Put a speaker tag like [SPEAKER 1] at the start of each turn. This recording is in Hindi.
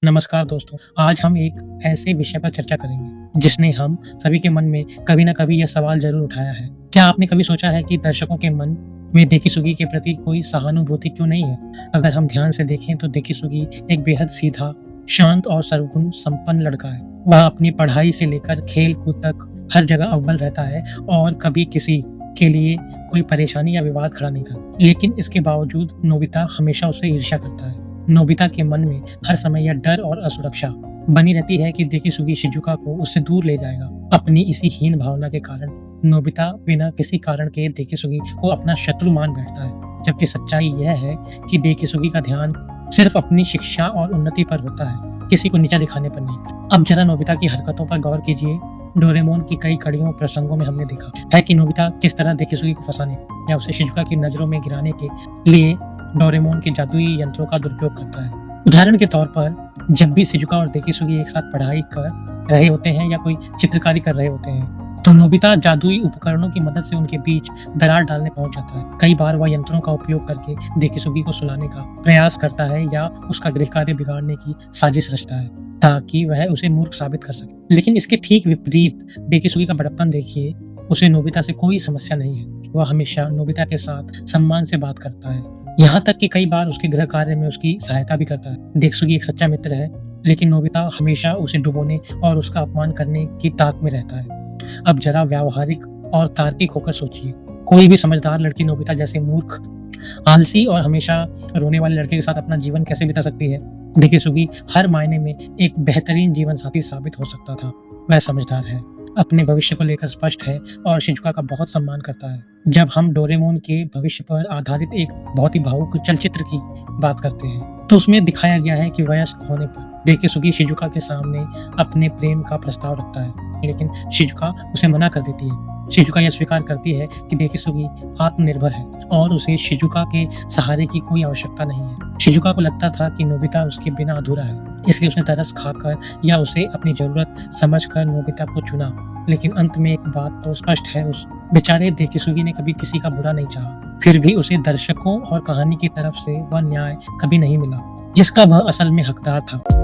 [SPEAKER 1] नमस्कार दोस्तों, आज हम एक ऐसे विषय पर चर्चा करेंगे जिसने हम सभी के मन में कभी न कभी यह सवाल ज़रूर उठाया है। क्या आपने कभी सोचा है कि दर्शकों के मन में देखी-सुगी के प्रति कोई सहानुभूति क्यों नहीं है? अगर हम ध्यान से देखें तो देखी-सुगी एक बेहद सीधा, शांत और सर्वगुण संपन्न लड़का है। वह अपनी पढ़ाई से लेकर खेल-कूद तक हर जगह अव्वल रहता है और कभी किसी के लिए कोई परेशानी या विवाद खड़ा नहीं करता। लेकिन इसके बावजूद नोबिता हमेशा उससे ईर्ष्या करता है। नोबिता के मन में हर समय यह डर और असुरक्षा बनी रहती है कि देखी-सुगी शिजुका को उससे दूर ले जाएगा। अपनी इसी हीन भावना के कारण नोबिता बिना किसी कारण के देखी-सुगी को अपना शत्रु मान बैठता है, जबकि सच्चाई यह है कि देखी-सुगी का ध्यान सिर्फ अपनी शिक्षा और उन्नति पर होता है, किसी को नीचा दिखाने पर नहीं। अब जरा नोबिता की हरकतों पर गौर कीजिए। डोरेमोन की कई कड़ियों प्रसंगों में हमने देखा है कि नोबिता किस तरह देखी-सुगी को फंसाने या उसे शिजुका की नजरों में गिराने के लिए डोरेमोन के जादुई यंत्रों का दुरुपयोग करता है। उदाहरण के तौर पर जब भी शिजुका और देखी-सुगी एक साथ पढ़ाई कर रहे होते हैं या कोई चित्रकारी कर रहे होते हैं, तो नोबिता जादुई उपकरणों की मदद से उनके बीच दरार डालने पहुंच जाता है। कई बार वह यंत्रों का उपयोग करके देखी-सुगी को सुलाने का प्रयास करता है या उसका गृह कार्य बिगाड़ने की साजिश रचता है ताकि वह उसे मूर्ख साबित कर सके। लेकिन इसके ठीक विपरीत देखी-सुगी का बड़प्पन देखिए। उसे नोबिता से कोई समस्या नहीं है। वह हमेशा नोबिता के साथ सम्मान से बात करता है, यहाँ तक कि कई बार उसके गृह कार्य में उसकी सहायता भी करता है। देखी-सुगी एक सच्चा मित्र है, लेकिन नोबिता हमेशा उसे डुबोने और उसका अपमान करने की ताक में रहता है। अब जरा व्यावहारिक और तार्किक होकर सोचिए। कोई भी समझदार लड़की नोबिता जैसे मूर्ख, आलसी और हमेशा रोने वाले लड़के के साथ अपना जीवन कैसे बिता सकती है? देखी-सुगी हर मायने में एक बेहतरीन जीवन साथी साबित हो सकता था। वह समझदार है, अपने भविष्य को लेकर स्पष्ट है और शिजुका का बहुत सम्मान करता है। जब हम डोरेमोन के भविष्य पर आधारित एक बहुत ही भावुक चलचित्र की बात करते हैं, तो उसमें दिखाया गया है कि वयस्क होने पर देखी-सुगी शिजुका के सामने अपने प्रेम का प्रस्ताव रखता है, लेकिन शिजुका उसे मना कर देती है। शिजुका यह स्वीकार करती है कि देखी-सुगी आत्मनिर्भर है और उसे शिजुका के सहारे की कोई आवश्यकता नहीं है। शिजुका को लगता था कि नोबिता उसके बिना अधूरा है, इसलिए उसने तरस खाकर या उसे अपनी जरूरत समझकर नोबिता को चुना। लेकिन अंत में एक बात तो स्पष्ट है, उस बेचारे देखी-सुगी ने कभी किसी का बुरा नहीं चाहा। फिर भी उसे दर्शकों और कहानी की तरफ से वह न्याय कभी नहीं मिला जिसका वह असल में हकदार था।